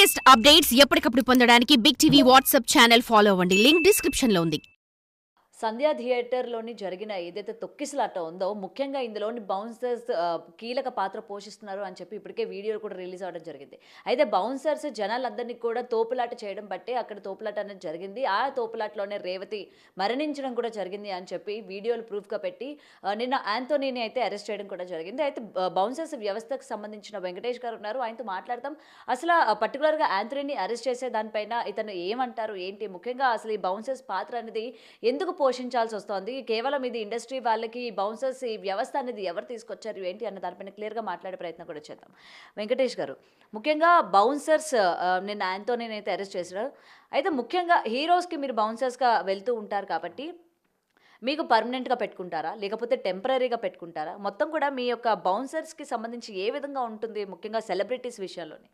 Latest updates ఎప్పటికప్పుడు పొందడానికి big TV WhatsApp channel follow అవ్వండి. లింక్ డిస్క్రిప్షన్ లో ఉంది. సంధ్యా థియేటర్‌లోని జరిగిన ఏదైతే తొక్కిసలాట ఉందో, ముఖ్యంగా ఇందులోని బౌన్సర్స్ కీలక పాత్ర పోషిస్తున్నారు అని చెప్పి ఇప్పటికే వీడియోలు కూడా రిలీజ్ అవ్వడం జరిగింది. అయితే బౌన్సర్స్ జనాలందరినీ కూడా తోపులాట చేయడం బట్టే అక్కడ తోపులాట అనేది జరిగింది. ఆ తోపులాటలోనే రేవతి మరణించడం కూడా జరిగింది అని చెప్పి వీడియోలు ప్రూఫ్‌గా పెట్టి నిన్న యాంథోనీని అయితే అరెస్ట్ చేయడం కూడా జరిగింది. అయితే బౌన్సర్స్ వ్యవస్థకు సంబంధించిన వెంకటేష్ గారు ఉన్నారు. ఆయనతో మాట్లాడదాం. అసలు పర్టిక్యులర్‌గా యాంథోనీని అరెస్ట్ చేసే దానిపైన ఇతను ఏమంటారు? ఏంటి? ముఖ్యంగా అసలు ఈ బౌన్సర్స్ పాత్ర అనేది ఎందుకు పోషించాల్సి వస్తోంది? కేవలం ఇది ఇండస్ట్రీ వాళ్ళకి బౌన్సర్స్ ఈ వ్యవస్థ అనేది ఎవరు తీసుకొచ్చారు ఏంటి అన్న దానిపైన క్లియర్‌గా మాట్లాడే ప్రయత్నం కూడా చేద్దాం. వెంకటేష్ గారు, ముఖ్యంగా బౌన్సర్స్ నిన్న యాంథోనీని అయితే అరెస్ట్ చేశారు. అయితే ముఖ్యంగా హీరోస్‌కి మీరు బౌన్సర్స్‌గా వెళ్తూ ఉంటారు కాబట్టి మీకు పర్మనెంట్‌గా పెట్టుకుంటారా? లేకపోతే టెంపరరీగా పెట్టుకుంటారా? మొత్తం కూడా మీ యొక్క బౌన్సర్స్‌కి సంబంధించి ఏ విధంగా ఉంటుంది? ముఖ్యంగా సెలబ్రిటీస్ విషయాల్లోని.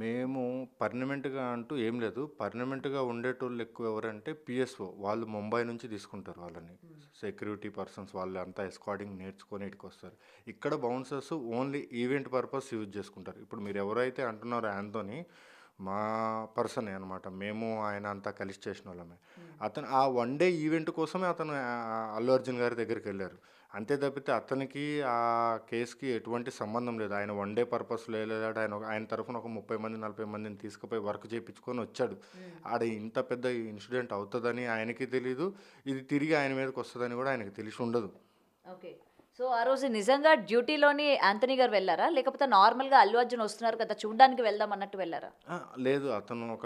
మేము పర్మనెంట్‌గా అంటూ ఏం లేదు. పర్మనెంట్‌గా ఉండేటోళ్ళు ఎక్కువ ఎవరంటే పీఎస్ఓ. వాళ్ళు ముంబై నుంచి తీసుకుంటారు వాళ్ళని. సెక్యూరిటీ పర్సన్స్ వాళ్ళంతా ఎస్కార్టింగ్ నేర్చుకొని ఈడికొస్తారు. ఇక్కడ bouncers only event purpose use చేసుకుంటారు. ఇప్పుడు మీరు ఎవరైతే అంటున్నారో యాంథోనీ మా పర్సనే అనమాట. మేము ఆయన అంతా కలిసి చేసినోళ్ళమే. అతను ఆ వన్ డే ఈవెంట్ కోసమే అతను అల్లు అర్జున్ గారి దగ్గరికెళ్లారు. అంతే తప్పితే అతనికి ఆ కేస్‌కి ఎటువంటి సంబంధం లేదు. ఆయన వన్ డే పర్పస్‌లో ఎళ్ళాడు. ఆయన తరఫున ఒక 30 మంది, 40 మందిని తీసుకుపోయి వర్క్ చేపించుకొని వచ్చాడు. ఆడ ఇంత పెద్ద ఇన్సిడెంట్ అవుతదని ఆయనకి తెలీదు. ఇది తిరిగి ఆయన మీదకొస్తదని కూడా ఆయనకి తెలిసి ఉండదు. ఓకే. సో, ఆ రోజు నిజంగా డ్యూటీలోని యాంథోనీ గారు వెళ్లారా? లేకపోతే నార్మల్‌గా అల్లు అర్జున్ వస్తున్నారు కదా! చూడ్డానికి వెళ్దాం అన్నట్టు వెళ్లారా? లేదు. అతను ఒక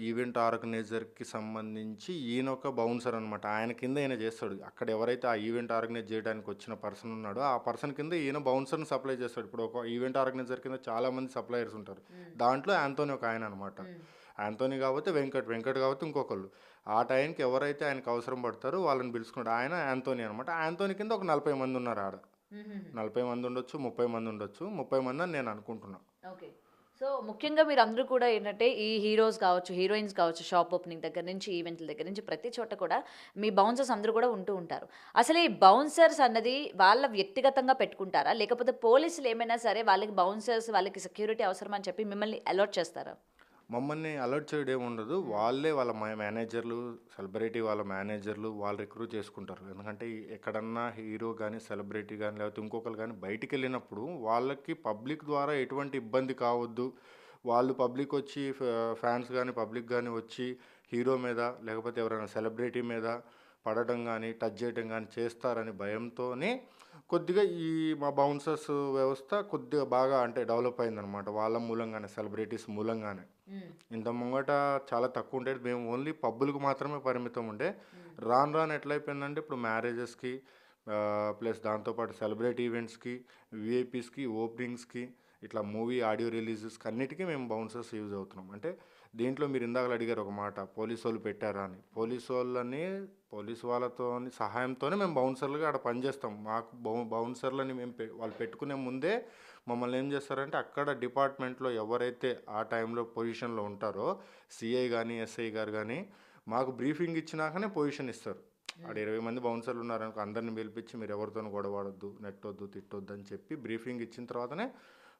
ఈవెంట్ ఆర్గనైజర్‌కి సంబంధించి ఈయన ఒక బౌన్సర్ అనమాట. ఆయన కింద ఈయన చేస్తాడు. అక్కడ ఎవరైతే ఆ ఈవెంట్ ఆర్గనైజ్ చేయడానికి వచ్చిన పర్సన్ ఉన్నాడో, ఆ పర్సన్ కింద ఈయన బౌన్సర్‌ని సప్లై చేస్తాడు. ఇప్పుడు ఒక ఈవెంట్ ఆర్గనైజర్ కింద చాలామంది సప్లయర్స్ ఉంటారు. దాంట్లో యాంథోనీ ఒక ఆయన అనమాట. యాంథోనీ కాకపోతే వెంకట్ కాకపోతే ఇంకొకళ్ళు. ఆ టైంకి ఎవరైతే ఆయనకు అవసరం పడతారో వాళ్ళని పిలుచుకున్నాడు. ఆయన యాంథోనీ అనమాట. యాంథోనీ కింద ఒక 40 మంది ఉన్నారు ఆడ. 40 మంది ఉండొచ్చు, 30 మంది ఉండొచ్చు. 30 మంది అని నేను అనుకుంటున్నా. ఓకే. సో, ముఖ్యంగా మీరందరూ కూడా ఏంటంటే, ఈ హీరోస్ కావచ్చు, హీరోయిన్స్ కావచ్చు, షాప్ ఓపెనింగ్ దగ్గర నుంచి, ఈవెంట్ల దగ్గర నుంచి ప్రతి చోట కూడా మీ బౌన్సర్స్ అందరూ కూడా ఉంటూ ఉంటారు. అసలు ఈ బౌన్సర్స్ అన్నది వాళ్ళ వ్యక్తిగతంగా పెట్టుకుంటారా? లేకపోతే పోలీసులు ఏమైనా సరే వాళ్ళకి బౌన్సర్స్, వాళ్ళకి సెక్యూరిటీ అవసరం అని చెప్పి మిమ్మల్ని అలాట్ చేస్తారా? మమ్మల్ని అలర్ట్ చేయడం ఏముండదు. వాళ్ళే వాళ్ళ మేనేజర్లు, సెలబ్రిటీ వాళ్ళ మేనేజర్లు వాళ్ళు రిక్రూట్ చేసుకుంటారు. ఎందుకంటే ఎక్కడన్నా హీరో గానీ, సెలబ్రిటీ గానీ లేకపోతే ఇంకొకళ్ళు గానీ బయటికెళ్ళినప్పుడు వాళ్ళకి పబ్లిక్ ద్వారా ఎటువంటి ఇబ్బంది కావద్దు. వాళ్ళు పబ్లిక్ వచ్చి ఫ్యాన్స్ గానీ, పబ్లిక్ గానీ వచ్చి హీరో మీద లేకపోతే ఎవరైనా సెలబ్రిటీ మీద పడటం గానీ, టచ్ చేయటం గానీ చేస్తారని భయంతోనే కొద్దిగా ఈ మా బౌన్సర్స్ వ్యవస్థ కొద్దిగా బాగా అంటే డెవలప్ అయిందనమాట. వాళ్ళ మూలంగానే, సెలబ్రిటీస్ మూలంగానే. ఇంత ముంగట చాలా తక్కువ ఉండేది. మేము ఓన్లీ పబ్బులకు మాత్రమే పరిమితం ఉండే. రాను రాను ఎట్లయిపోయిందంటే ఇప్పుడు మ్యారేజెస్‌కి ప్లస్ దాంతోపాటు సెలబ్రిటీ ఈవెంట్స్‌కి, వీఐపీస్‌కి, ఓపెనింగ్స్‌కి ఇట్లా మూవీ ఆడియో రిలీజెస్‌కి అన్నిటికీ మేము బౌన్సర్స్ యూజ్ అవుతున్నాం. అంటే దీంట్లో మీరు ఇందాకల అడిగారు ఒక మాట, పోలీసోళ్ళు పెట్టారా అని. పోలీసు వాళ్ళతోని సహాయంతోనే మేము బౌన్సర్లుగా ఆడ పనిచేస్తాం. మాకు బౌన్సర్లని మేము వాళ్ళు పెట్టుకునే ముందే మమ్మల్ని ఏం చేస్తారంటే అక్కడ డిపార్ట్మెంట్లో ఎవరైతే ఆ టైంలో పొజిషన్లో ఉంటారో సిఐ కానీ, ఎస్ఐ గారు కానీ మాకు బ్రీఫింగ్ ఇచ్చినాకనే పొజిషన్ ఇస్తారు. ఆడ 20 మంది బౌన్సర్లు ఉన్నారనుకో, అందరిని పిలిపించి మీరు ఎవరితోనూ గొడవడొద్దు, నెట్టొద్దు, తిట్టొద్దు అని చెప్పి బ్రీఫింగ్ ఇచ్చిన తర్వాతనే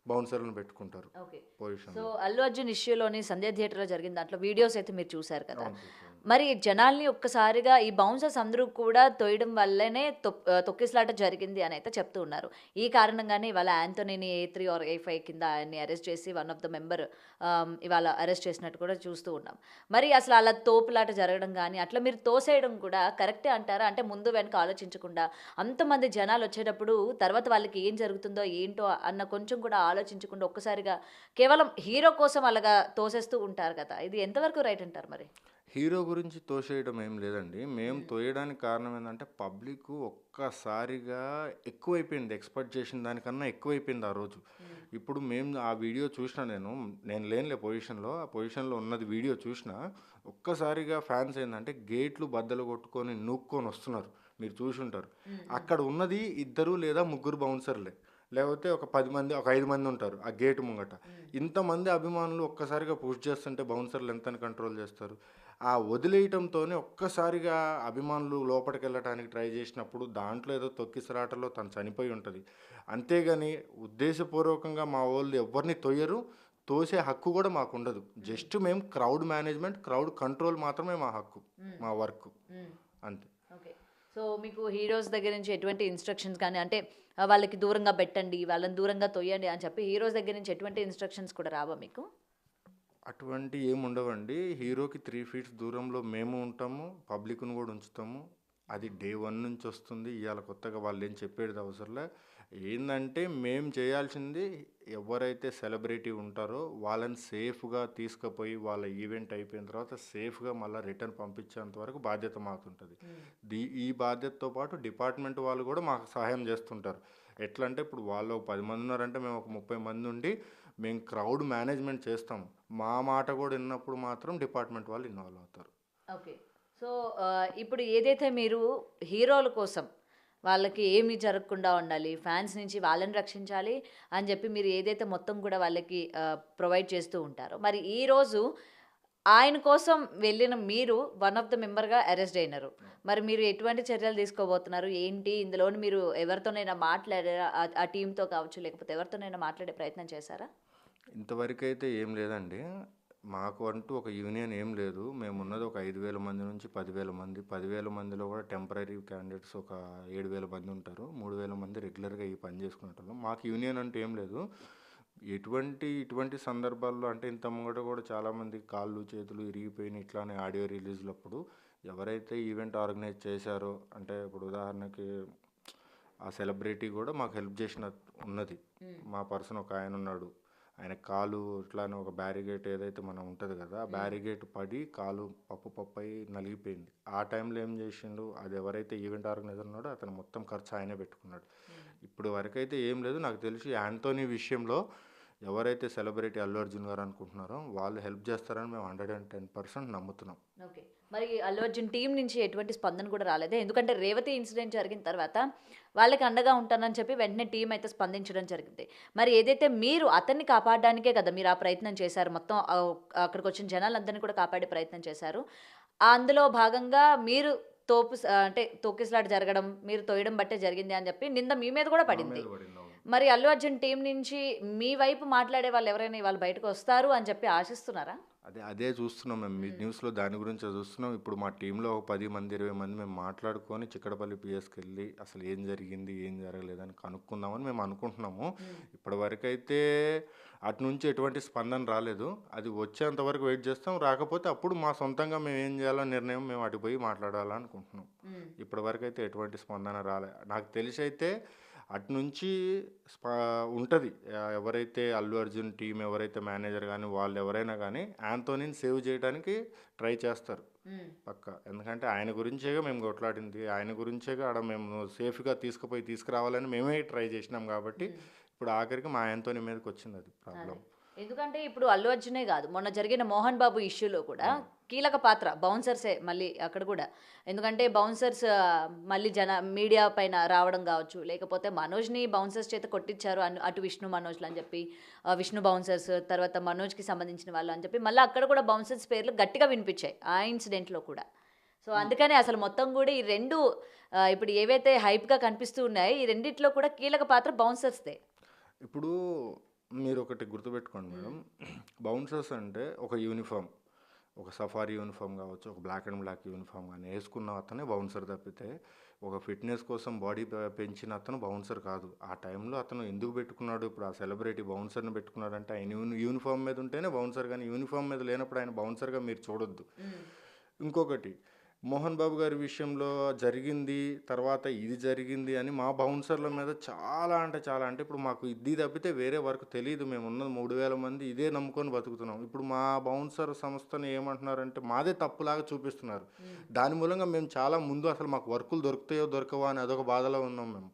బౌన్సర్లను పెట్టుకుంటారు okay. Position. So, Allu Arjun ఇష్యూలోని సంధ్యా థియేటర్‌లో జరిగిన దాంట్లో వీడియోస్ అయితే మీరు చూసారు కదా! అవును చూసాను. మరి జనాల్ని ఒక్కసారిగా ఈ బౌన్సర్స్ అందరూ కూడా తొయ్యడం వల్లనే తొక్కిసలాట జరిగింది అని అయితే చెప్తూ ఉన్నారు. ఈ కారణంగానే ఇవాళ యాంథోనీని A3 ఆర్ A5 కింద ఆయన్ని అరెస్ట్ చేసి వన్ ఆఫ్ ద మెంబర్ ఇవాళ అరెస్ట్ చేసినట్టు కూడా చూస్తూ ఉన్నాం. మరి అసలు అలా తోపులాట జరగడం గానీ, అట్లా మీరు తోసేయడం కూడా కరెక్టే అంటారా? అంటే ముందు వెనక ఆలోచించకుండా అంతమంది జనాలు వచ్చేటప్పుడు తర్వాత వాళ్ళకి ఏం జరుగుతుందో ఏంటో అన్న కొంచెం కూడా ఆలోచించకుండా ఒక్కసారిగా కేవలం హీరో కోసం అలాగా తోసేస్తూ ఉంటారు కదా! ఇది ఎంతవరకు రైట్ అంటారు మరి? హీరో గురించి తోసేయడం ఏం లేదండి. మేము తోయడానికి కారణం ఏందంటే పబ్లిక్ ఒక్కసారిగా ఎక్కువైపోయింది. ఎక్స్‌పెక్ట్ చేసిన దానికన్నా ఎక్కువైపోయింది ఆ రోజు. ఇప్పుడు మేము ఆ వీడియో చూసినా నేను లేనులే పొజిషన్‌లో. ఆ పొజిషన్‌లో ఉన్నది వీడియో చూసినా ఒక్కసారిగా ఫ్యాన్స్ ఏందంటే గేట్లు బద్దలు కొట్టుకొని నూక్కొని వస్తున్నారు. మీరు చూసుంటారు. అక్కడ ఉన్నది 2 లేదా 3 బౌన్సర్‌లే. లేకపోతే ఒక 10 మంది, ఒక 5 మంది ఉంటారు ఆ గేట్ ముంగట. ఇంతమంది అభిమానులు ఒక్కసారిగా పుష్ చేస్తుంటే బౌన్సర్లు ఎంతని కంట్రోల్ చేస్తారు? ఆ వదిలేయటంతోనే ఒక్కసారిగా అభిమానులు లోపటికెళ్ళటానికి ట్రై చేసినప్పుడు దాంట్లో ఏదో తొక్కిసలాటలో తను చనిపోయి ఉంటది. అంతేగాని ఉద్దేశపూర్వకంగా మా వోళ్ళు ఎవ్వరిని తొయ్యరు. తోసే హక్కు కూడా మాకు ఉండదు. జస్ట్ మేము క్రౌడ్ మేనేజ్మెంట్, క్రౌడ్ కంట్రోల్ మాత్రమే మా హక్కు, మా వర్క్ అంతే. ఓకే. సో మీకు హీరోస్ దగ్గర నుంచి ఎటువంటి ఇన్స్ట్రక్షన్స్ కానీ అంటే వాళ్ళకి దూరంగా పెట్టండి, వాళ్ళని దూరంగా తొయ్యండి అని చెప్పి హీరోస్ దగ్గర నుంచి ఎటువంటి ఇన్స్ట్రక్షన్స్ కూడా రావా మీకు? అటువంటి ఏమి ఉండవండి. హీరోకి 3 ఫీట్స్ దూరంలో మేము ఉంటాము, పబ్లిక్ను కూడా ఉంచుతాము. అది డే 1 నుంచి వస్తుంది. ఇవాళ కొత్తగా వాళ్ళు ఏం చెప్పేది అవసరంలే. ఏందంటే మేము చేయాల్సింది ఎవరైతే సెలబ్రిటీ ఉంటారో వాళ్ళని సేఫ్గా తీసుకుపోయి వాళ్ళ ఈవెంట్ అయిపోయిన తర్వాత సేఫ్గా మళ్ళీ రిటర్న్ పంపించేంత వరకు బాధ్యత మాకుంటుంది. ఈ బాధ్యతతో పాటు డిపార్ట్మెంట్ వాళ్ళు కూడా మాకు సహాయం చేస్తుంటారు. ఎట్లా అంటే ఇప్పుడు వాళ్ళు ఒక 10 మంది ఉన్నారంటే మేము ఒక 30 మంది ఉండి మేము క్రౌడ్ మేనేజ్మెంట్ చేస్తాం. మా మాట కూడా విన్నప్పుడు మాత్రం డిపార్ట్మెంట్ వాళ్ళు ఇన్వాల్వ్ అవుతారు. ఓకే. సో ఇప్పుడు ఏదైతే మీరు హీరోల కోసం వాళ్ళకి ఏమి జరగకుండా ఉండాలి, ఫ్యాన్స్ నుంచి వాళ్ళని రక్షించాలి అని చెప్పి మీరు ఏదైతే మొత్తం కూడా వాళ్ళకి ప్రొవైడ్ చేస్తూ ఉంటారో, మరి ఈరోజు ఆయన కోసం వెళ్ళిన మీరు వన్ ఆఫ్ ద మెంబర్గా అరెస్ట్ అయినారు. మరి మీరు ఎటువంటి చర్యలు తీసుకోబోతున్నారు ఏంటి? ఇందులోని మీరు ఎవరితోనైనా మాట్లాడారా? ఆ టీంతో కావచ్చు, లేకపోతే ఎవరితోనైనా మాట్లాడే ప్రయత్నం చేశారా? ఇంతవరకైతే ఏం లేదండి. మాకు అంటూ ఒక యూనియన్ ఏం లేదు. మేమున్నది ఒక 5,000 మంది నుంచి 10,000 మంది. 10,000 మందిలో కూడా టెంపరరీ క్యాండిడేట్స్ ఒక 7,000 మంది ఉంటారు. 3,000 మంది రెగ్యులర్గా ఈ పని చేసుకునేటోళ్ళం. మాకు యూనియన్ అంటూ ఏం లేదు. ఇటువంటి సందర్భాల్లో అంటే ఇంత ముంగట కూడా చాలామంది కాళ్ళు చేతులు ఇరిగిపోయిన ఇట్లానే ఆడియో రిలీజ్లప్పుడు ఎవరైతే ఈవెంట్ ఆర్గనైజ్ చేశారో, అంటే ఇప్పుడు ఉదాహరణకి ఆ సెలబ్రిటీ కూడా మాకు హెల్ప్ చేసిన ఉన్నది. మా పర్సన్ ఒక ఆయన ఉన్నాడు. ఆయన కాలు ఇట్లానే ఒక బ్యారిగేట్ ఏదైతే మనం ఉంటుంది కదా, ఆ బ్యారిగేట్ పడి కాలు పప్పు అయి నలిగిపోయింది. ఆ టైంలో ఏం చేసిండు, అది ఎవరైతే ఈవెంట్ ఆర్గనైజర్ ఉన్నాడో అతను మొత్తం ఖర్చు ఆయనే పెట్టుకున్నాడు. ఇప్పుడు వరకైతే ఏం లేదు. నాకు తెలిసి యాంటోనీ విషయంలో ఎవరైతే సెలబ్రిటీ అల్లు అర్జున్ గారు అనుకుంటున్నారో వాళ్ళు హెల్ప్ చేస్తారని మేము 110% నమ్ముతున్నాం. ఓకే. మరి అల్లు అర్జున్ టీం నుంచి ఎటువంటి స్పందన కూడా రాలేదు. ఎందుకంటే రేవతి ఇన్సిడెంట్ జరిగిన తర్వాత వాళ్ళకి అండగా ఉంటానని చెప్పి వెంటనే టీం అయితే స్పందించడం జరిగింది. మరి ఏదైతే మీరు అతన్ని కాపాడడానికే కదా మీరు ఆ ప్రయత్నం చేశారు, మొత్తం అక్కడికి వచ్చిన జనాలందరినీ కూడా కాపాడే ప్రయత్నం చేశారు. అందులో భాగంగా మీరు అంటే తోకిసలాట జరగడం, మీరు తోయడం బట్టే జరిగింది అని చెప్పి నింద మీ మీద కూడా పడింది. మరి అల్లు అర్జున్ టీం నుంచి మీ వైపు మాట్లాడే వాళ్ళు ఎవరైనా వాళ్ళు బయటకు వస్తారు అని చెప్పి ఆశిస్తున్నారా? అదే చూస్తున్నాం మేము. మీ న్యూస్లో దాని గురించి చూస్తున్నాం. ఇప్పుడు మా టీంలో ఒక 10 మంది 20 మంది మేము మాట్లాడుకొని చిక్కడపల్లి పిఎస్కి వెళ్ళి అసలు ఏం జరిగింది ఏం జరగలేదని కనుక్కుందామని మేము అనుకుంటున్నాము. ఇప్పటి వరకు అయితే అటు నుంచి ఎటువంటి స్పందన రాలేదు. అది వచ్చేంత వరకు వెయిట్ చేస్తాం. రాకపోతే అప్పుడు మా సొంతంగా మేము ఏం చేయాలో నిర్ణయం మేము అటు పోయి మాట్లాడాలనుకుంటున్నాం. ఇప్పటి వరకు అయితే ఎటువంటి స్పందన రాలేదు. నాకు తెలిసి అయితే అటు నుంచి ఉంటుంది. ఎవరైతే అల్లు అర్జున్ టీం ఎవరైతే మేనేజర్ కానీ వాళ్ళు ఎవరైనా కానీ యాంటోనీని సేవ్ చేయడానికి ట్రై చేస్తారు పక్క. ఎందుకంటే ఆయన గురించేగా మేము కొట్లాడింది, ఆయన గురించేగా ఆడ మేము సేఫ్గా తీసుకురావాలని మేమే ట్రై చేసినాం. కాబట్టి ఇప్పుడు ఆఖరికి మా యాంటోనీ మీదకి వచ్చింది అది ప్రాబ్లం. ఎందుకంటే ఇప్పుడు అల్లు అర్జునే కాదు, మొన్న జరిగిన మోహన్ బాబు ఇష్యూలో కూడా కీలక పాత్ర బౌన్సర్సే మళ్ళీ అక్కడ కూడా. ఎందుకంటే బౌన్సర్స్ మళ్ళీ మీడియా పైన రావడం కావచ్చు, లేకపోతే మనోజ్ని బౌన్సర్స్ చేత కొట్టించారు అటు విష్ణు మనోజ్లు అని చెప్పి, విష్ణు బౌన్సర్స్ తర్వాత మనోజ్కి సంబంధించిన వాళ్ళు అని చెప్పి మళ్ళీ అక్కడ కూడా బౌన్సర్స్ పేర్లు గట్టిగా వినిపించాయి ఆ ఇన్సిడెంట్లో కూడా. సో అందుకని అసలు మొత్తం కూడా ఈ రెండు ఇప్పుడు ఏవైతే హైప్గా కనిపిస్తూ ఉన్నాయో ఈ రెండిట్లో కూడా కీలక పాత్ర బౌన్సర్స్దే. ఇప్పుడు మీరు ఒకటి గుర్తుపెట్టుకోండి మేడం, బౌన్సర్స్ అంటే ఒక యూనిఫామ్, ఒక సఫారీ యూనిఫామ్ కావచ్చు, ఒక బ్లాక్ అండ్ బ్లాక్ యూనిఫామ్ కానీ వేసుకున్న అతనే బౌన్సర్ తప్పితే ఒక ఫిట్నెస్ కోసం బాడీ పెంచిన అతను బౌన్సర్ కాదు. ఆ టైంలో అతను ఎందుకు పెట్టుకున్నాడు, ఇప్పుడు ఆ సెలబ్రిటీ బౌన్సర్ని పెట్టుకున్నాడంటే ఆయన యూనిఫామ్ మీద ఉంటేనే బౌన్సర్, కానీ యూనిఫామ్ మీద లేనప్పుడు ఆయన బౌన్సర్గా మీరు చూడొద్దు. ఇంకొకటి, మోహన్ బాబు గారి విషయంలో జరిగింది తర్వాత ఇది జరిగింది అని మా బౌన్సర్ల మీద చాలా అంటే ఇప్పుడు మాకు ఇది తప్పితే వేరే వర్క్ తెలియదు. మేము ఉన్నది 3,000 మంది ఇదే నమ్ముకొని బతుకుతున్నాం. ఇప్పుడు మా బౌన్సర్ సంస్థను ఏమంటున్నారంటే మాదే తప్పులాగా చూపిస్తున్నారు. దాని మూలంగా మేము చాలా ముందు అసలు మాకు వర్కులు దొరుకుతాయో దొరకవో అని అదొక బాధలో ఉన్నాం మేము.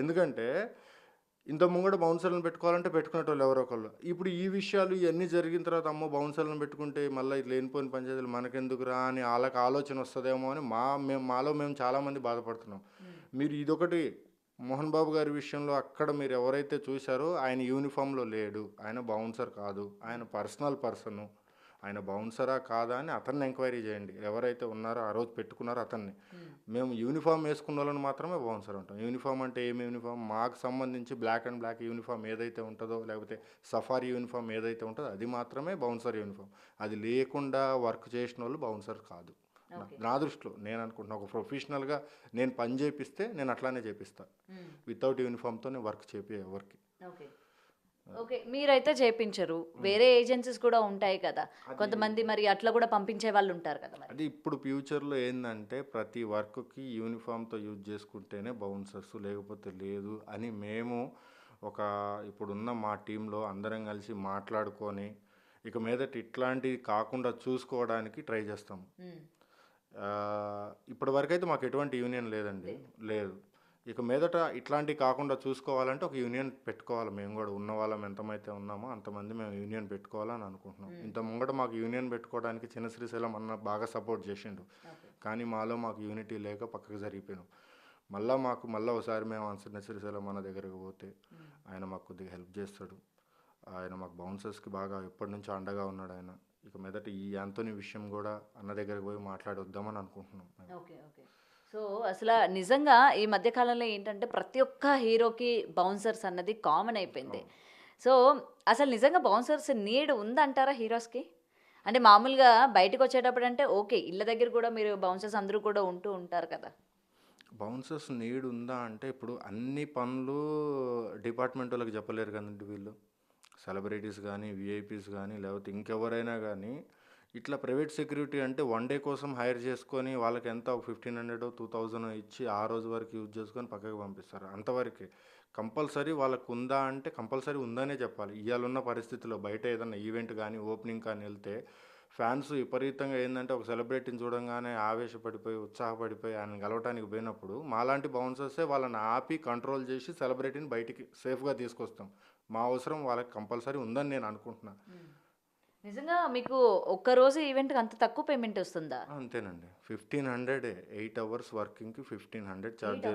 ఎందుకంటే ఇంత ముంగట బౌన్సర్లను పెట్టుకోవాలంటే పెట్టుకునేటోళ్ళు ఎవరో ఒకళ్ళు. ఇప్పుడు ఈ విషయాలు ఇవన్నీ జరిగిన తర్వాత అమ్మో బౌన్సర్లను పెట్టుకుంటే మళ్ళీ ఇట్లా లేనిపోయిన పంచాయతీలు మనకెందుకురా అని వాళ్ళకి ఆలోచన వస్తుందేమో అని మాలో మేము చాలామంది బాధపడుతున్నాం. మీరు ఇదొకటి, మోహన్ బాబు గారి విషయంలో అక్కడ మీరు ఎవరైతే చూశారో ఆయన యూనిఫామ్లో లేడు, ఆయన బౌన్సర్ కాదు, ఆయన పర్సనల్ పర్సను. ఆయన బౌన్సరా కాదా అని అతన్ని ఎంక్వైరీ చేయండి. ఎవరైతే ఉన్నారో ఆ రోజు పెట్టుకున్నారో అతన్ని. మేము యూనిఫామ్ వేసుకున్న వాళ్ళని మాత్రమే బౌన్సర్ అంటాం. యూనిఫామ్ అంటే ఏమి యూనిఫామ్? మాకు సంబంధించి బ్లాక్ అండ్ బ్లాక్ యూనిఫామ్ ఏదైతే ఉంటుందో, లేకపోతే సఫారీ యూనిఫామ్ ఏదైతే ఉంటుందో అది మాత్రమే బౌన్సర్ యూనిఫామ్. అది లేకుండా వర్క్ చేసిన వాళ్ళు బౌన్సర్ కాదు. నా దృష్టిలో నేను అనుకుంటున్నా, ఒక ప్రొఫెషనల్గా నేను పని చేపిస్తే నేను అట్లానే చేపిస్తాను. వితౌట్ యూనిఫామ్తో నేను వర్క్ చేపి ఎవరికి. ఓకే, మీరైతే చేపించరు, వేరే ఏజెన్సీస్ కూడా ఉంటాయి కదా కొంతమంది, మరి అట్లా కూడా పంపించే వాళ్ళు ఉంటారు కదా మరి. అది ఇప్పుడు ఫ్యూచర్లో ఏంటంటే ప్రతి వర్క్కి యూనిఫామ్తో యూజ్ చేసుకుంటేనే బౌన్సర్స్, లేకపోతే లేదు అని మేము ఇప్పుడున్న మా టీంలో అందరం కలిసి మాట్లాడుకొని ఇక మీదట ఇట్లాంటివి కాకుండా చూసుకోవడానికి ట్రై చేస్తాం. ఇప్పటి వరకైతే మాకు ఎటువంటి యూనియన్ లేదండి, లేదు. ఇక మీదట ఇట్లాంటివి కాకుండా చూసుకోవాలంటే ఒక యూనియన్ పెట్టుకోవాలి. మేము కూడా ఉన్న వాళ్ళం ఎంతమైతే ఉన్నామో అంతమంది మేము యూనియన్ పెట్టుకోవాలని అనుకుంటున్నాం. ఇంత ముంగట మాకు యూనియన్ పెట్టుకోవడానికి చిన్న శ్రీశైలం అన్న బాగా సపోర్ట్ చేసిండు, కానీ మాకు యూనిటీ లేక పక్కకు జరిగిపోయినాం. మళ్ళీ ఒకసారి మేము చిన్న శ్రీశైలం అన్న దగ్గరకు పోతే ఆయన మాకు కొద్దిగా హెల్ప్ చేస్తాడు. ఆయన మాకు బౌన్సర్స్కి బాగా ఎప్పటి నుంచో అండగా ఉన్నాడు ఆయన. ఇక మీదట ఈ యాంతోనీ విషయం కూడా అన్న దగ్గరకు పోయి మాట్లాడొద్దామని అనుకుంటున్నాం. Okay okay. సో అసలు నిజంగా ఈ మధ్యకాలంలో ఏంటంటే ప్రతి ఒక్క హీరోకి బౌన్సర్స్ అన్నది కామన్ అయిపోయింది. సో అసలు నిజంగా బౌన్సర్స్ నీడ్ ఉందంటారా హీరోస్కి? అంటే మామూలుగా బయటకు వచ్చేటప్పుడు అంటే ఓకే, ఇళ్ళ దగ్గర కూడా మీరు బౌన్సర్స్ అందరూ కూడా ఉంటూ ఉంటారు కదా. బౌన్సర్స్ నీడ్ ఉందా అంటే ఇప్పుడు అన్ని పనులు డిపార్ట్మెంట్ వాళ్ళకి చెప్పలేరు కదండి వీళ్ళు. సెలబ్రిటీస్ కానీ, విఐపీస్ కానీ, లేకపోతే ఇంకెవరైనా కానీ ఇట్లా ప్రైవేట్ సెక్యూరిటీ అంటే వన్ డే కోసం హైర్ చేసుకొని వాళ్ళకి ఎంత 1500 2000 ఇచ్చి ఆ రోజు వరకు యూజ్ చేసుకొని పక్కకు పంపిస్తారు. అంతవరకే. కంపల్సరీ వాళ్ళకు ఉందా అంటే కంపల్సరీ ఉందనే చెప్పాలి. ఇవాళ ఉన్న పరిస్థితుల్లో బయట ఏదైనా ఈవెంట్ కానీ ఓపెనింగ్ కానీ వెళ్తే ఫ్యాన్స్ విపరీతంగా ఏంటంటే ఒక సెలబ్రిటీని చూడంగానే ఆవేశపడిపోయి ఉత్సాహపడిపోయి ఆయన కలవటానికి పోయినప్పుడు మాలాంటి బౌన్సర్సే వాళ్ళని ఆపి కంట్రోల్ చేసి సెలబ్రిటీని బయటికి సేఫ్గా తీసుకొస్తాం. మా అవసరం వాళ్ళకి కంపల్సరీ ఉందని నేను అనుకుంటున్నాను. నిజంగా మీకు ఒక్కరోజు ఈవెంట్కి అంత తక్కువ పేమెంట్ వస్తుందా? అంతేనండి, 1500 8 అవర్స్ వర్కింగ్కి 1500 ఛార్జ్.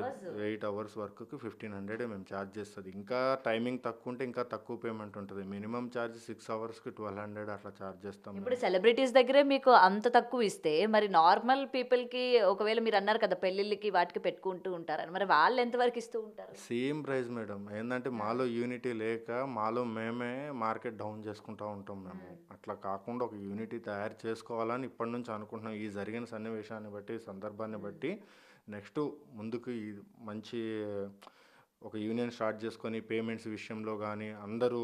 8 అవర్స్ వర్క్కి 1500 మేము ఛార్జ్ చేస్తుంది. ఇంకా టైమింగ్ తక్కువ ఉంటే ఇంకా తక్కువ పేమెంట్ ఉంటుంది. మినిమం ఛార్జ్ 6 అవర్స్కి 1200 అట్లా ఛార్జ్ చేస్తాం. ఇప్పుడు సెలబ్రిటీస్ దగ్గరే మీకు అంత తక్కువ ఇస్తే మరి నార్మల్ పీపుల్కి, ఒకవేళ మీరు అన్నారు కదా పెళ్ళిళ్ళకి వాటికి పెట్టుకుంటూ ఉంటారని, మరి వాళ్ళు ఎంతవరకు ఇస్తూ ఉంటారు? Same price madam. ఏంటంటే మాలో యూనిటీ లేక మాలో మేమే మార్కెట్ డౌన్ చేసుకుంటూ ఉంటాం మేము. అట్లా కాకుండా ఒక యూనిటీ తయారు చేసుకోవాలని ఇప్పటి నుంచి అనుకుంటున్నాం. ఈ జరిగిన సన్నివేశాన్ని బట్టి, సందర్భాన్ని బట్టి నెక్స్ట్ ముందుకు ఈ మంచి ఒక యూనియన్ స్టార్ట్ చేసుకొని పేమెంట్స్ విషయంలో కానీ అందరూ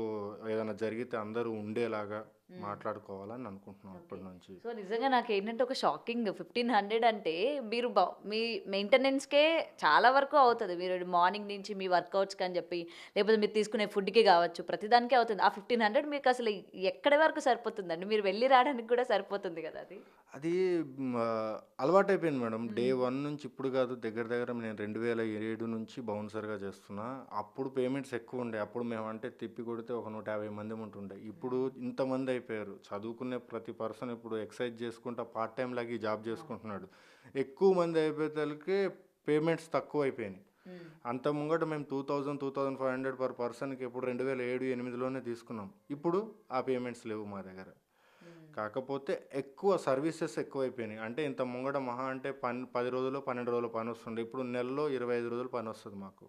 ఏదైనా జరిగితే అందరూ ఉండేలాగా మాట్లాడుకోవాలని అనుకుంటున్నాం ఇప్పటి నుంచి. సో నిజంగా నాకు ఏంటంటే ఒక షాకింగ్, 1500 అంటే మీరు మీ మెయింటెనెన్స్కే చాలా వరకు అవుతుంది. మీరు మార్నింగ్ నుంచి మీ వర్కౌట్స్కి అని చెప్పి, లేకపోతే మీరు తీసుకునే ఫుడ్కి కావచ్చు, ప్రతిదానికే అవుతుంది. ఆ 1500 మీకు అసలు ఎక్కడి వరకు సరిపోతుందండి? మీరు వెళ్ళి రావడానికి కూడా సరిపోతుంది కదా. అది అలవాటైపోయింది మేడం. డే 1 నుంచి ఇప్పుడు కాదు, దగ్గర నేను 2007 నుంచి బౌన్సర్గా చేస్తున్నా. అప్పుడు పేమెంట్స్ ఎక్కువ ఉండే. అప్పుడు మేము అంటే తిప్పి కొడితే ఒక 150 మంది ఉంటుండే. ఇప్పుడు ఇంతమంది అయిపోయారు. చదువుకునే ప్రతి పర్సన్ ఇప్పుడు ఎక్సర్సైజ్ చేసుకుంటా పార్ట్ టైం లాగా జాబ్ చేసుకుంటున్నాడు. ఎక్కువ మంది అయిపోయేసరికి పేమెంట్స్ తక్కువ అయిపోయినాయి. అంత ముంగట మేము 2500 పర్ పర్సన్కి ఇప్పుడు 2007-8లోనే తీసుకున్నాం. ఇప్పుడు ఆ పేమెంట్స్ లేవు మా దగ్గర. కాకపోతే ఎక్కువ సర్వీసెస్ ఎక్కువైపోయినాయి. అంటే ఇంత ముంగట మహా అంటే 10 రోజులు 12 రోజులు పని వస్తుండే. ఇప్పుడు నెలలో 25 రోజులు పని వస్తుంది మాకు.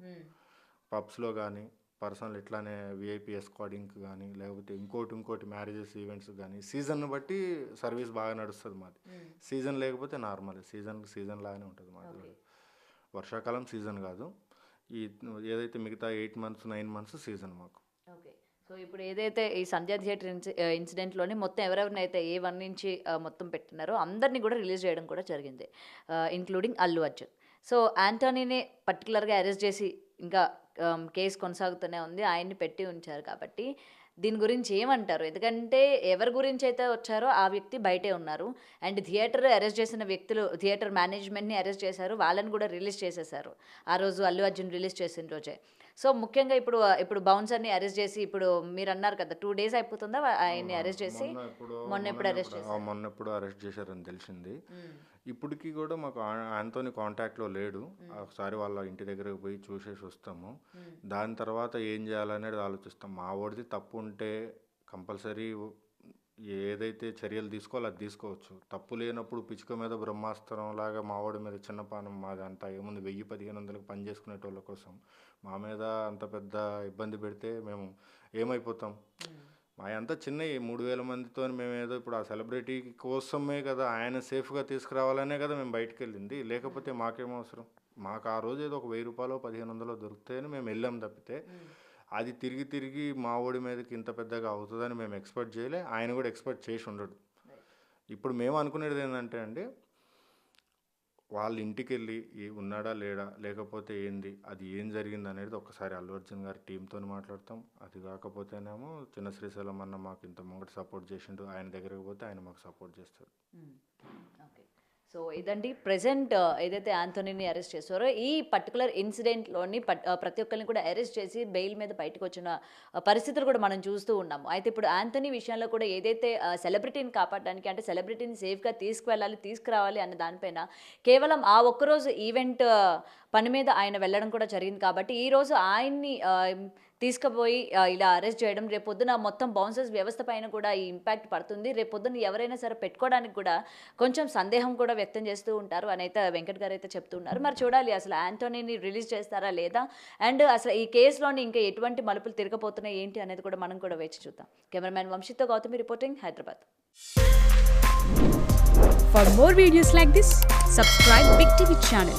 పబ్స్లో కానీ, పర్సనల్ ఇట్లానే విఐపీ ఎస్కార్డింగ్ కానీ, లేకపోతే ఇంకోటి మ్యారేజెస్ ఈవెంట్స్ కానీ సీజన్ బట్టి సర్వీస్ బాగా నడుస్తుంది మాది. సీజన్ లేకపోతే నార్మల్, సీజన్ లాగానే ఉంటుంది మాది. వర్షాకాలం సీజన్ కాదు. ఏదైతే మిగతా 8 months 9 months సీజన్ మాకు. ఓకే. సో ఇప్పుడు ఏదైతే ఈ సంధ్యా థియేటర్ ఇన్సిడెంట్లోని మొత్తం ఎవరెవరినైతే A1 నుంచి మొత్తం పెట్టినారో అందరినీ కూడా రిలీజ్ చేయడం కూడా జరిగింది, ఇంక్లూడింగ్ అల్లు అర్జున్. సో యాంటోనీని పర్టికులర్గా అరెస్ట్ చేసి ఇంకా కేసు కొనసాగుతూనే ఉంది, ఆయన్ని పెట్టి ఉంచారు. కాబట్టి దీని గురించి ఏమంటారు? ఎందుకంటే ఎవరి గురించి అయితే వచ్చారో ఆ వ్యక్తి బయటే ఉన్నారు. అండ్ థియేటర్ అరెస్ట్ చేసిన వ్యక్తులు, థియేటర్ మేనేజ్మెంట్ని అరెస్ట్ చేశారు, వాళ్ళని కూడా రిలీజ్ చేసేసారు ఆ రోజు, అల్లు అర్జున్ రిలీజ్ చేసిన రోజే. సో ముఖ్యంగా ఇప్పుడు బౌన్సర్ని అరెస్ట్ చేసి, ఇప్పుడు మీరు అన్నారు కదా 2 days అయిపోతుందా ఆయన్ని అరెస్ట్ చేసి? మొన్న ఎప్పుడు అరెస్ట్ చేశారని తెలిసింది. ఇప్పటికీ కూడా మాకు ఆయనతోని కాంటాక్ట్లో లేడు. ఒకసారి వాళ్ళ ఇంటి దగ్గరకు పోయి చూసేసి వస్తాము. దాని తర్వాత ఏం చేయాలనేది ఆలోచిస్తాం. మా వాడిది తప్పు ఉంటే కంపల్సరీ ఏదైతే చర్యలు తీసుకోవాలో అది తీసుకోవచ్చు. తప్పు లేనప్పుడు పిచ్చుక మీద బ్రహ్మాస్త్రం లాగా మావాడి మీద చిన్న పానం మాదంతా ఏముంది 1000-1500కి పని చేసుకునేటోళ్ళ కోసం మా మీద అంత పెద్ద ఇబ్బంది పెడితే మేము ఏమైపోతాం? మాయంతా చిన్నవి 3000 మందితో మేమేదో ఇప్పుడు ఆ సెలబ్రిటీ కోసమే కదా, ఆయన సేఫ్గా తీసుకురావాలనే కదా మేము బయటికి వెళ్ళింది. లేకపోతే మాకేం అవసరం? మాకు ఆ రోజు ఏదో ఒక 1000 రూపాయలు 1500 దొరికితేనే మేము వెళ్ళాం తప్పితే అది తిరిగి తిరిగి మా ఓడి మీదకి ఇంత పెద్దగా అవుతుందని మేము ఎక్స్పెక్ట్ చేయలే. ఆయన కూడా ఎక్స్పెక్ట్ చేసి ఉండడు. ఇప్పుడు మేము అనుకునేది ఏంటంటే అండి, వాళ్ళ ఇంటికి వెళ్ళి ఉన్నాడా లేడా, లేకపోతే ఏంది, అది ఏం జరిగింది అనేది ఒకసారి అల్లు అర్జున్ గారి టీంతో మాట్లాడతాం. అది కాకపోతేనేమో చిన్న శ్రీశైలం అన్న మాకు ఇంత ముంగట సపోర్ట్ చేసిండు, ఆయన దగ్గరికి పోతే ఆయన మాకు సపోర్ట్ చేస్తాడు. ఓకే. సో ఇదండి ప్రెసెంట్ ఏదైతే యాంథోనీని అరెస్ట్ చేస్తారో ఈ పర్టికులర్ ఇన్సిడెంట్లోని ప్రతి ఒక్కరిని కూడా అరెస్ట్ చేసి బెయిల్ మీద బయటకు వచ్చిన పరిస్థితులు కూడా మనం చూస్తూ ఉన్నాము. అయితే ఇప్పుడు యాంథోనీ విషయంలో కూడా ఏదైతే సెలబ్రిటీని కాపాడడానికి అంటే సెలబ్రిటీని సేఫ్గా తీసుకువెళ్ళాలి తీసుకురావాలి అన్న దానిపైన కేవలం ఆ ఒక్కరోజు ఈవెంట్ పని మీద ఆయన వెళ్ళడం కూడా జరిగింది. కాబట్టి ఈరోజు ఆయన్ని తీసుకుపోయి ఇలా అరెస్ట్ చేయడం రేపొద్దున మొత్తం బౌన్సర్స్ వ్యవస్థ పైన కూడా ఈ ఇంపాక్ట్ పడుతుంది. రేపొద్దున ఎవరైనా సరే పెట్టుకోవడానికి కూడా కొంచెం సందేహం కూడా వ్యక్తం చేస్తూ ఉంటారు అని అయితే వెంకట్ గారు అయితే చెప్తున్నారు. మరి చూడాలి అసలు యాంథోనీని రిలీజ్ చేస్తారా లేదా, అండ్ అసలు ఈ కేసులోని ఇంకా ఎటువంటి మలుపులు తిరగబోతున్నాయి ఏంటి అనేది కూడా మనం కూడా వేచి చూద్దాం. కెమెరామ్యాన్ వంశీతో Gautami reporting, Hyderabad. For more videos like this, subscribe Big TV channel.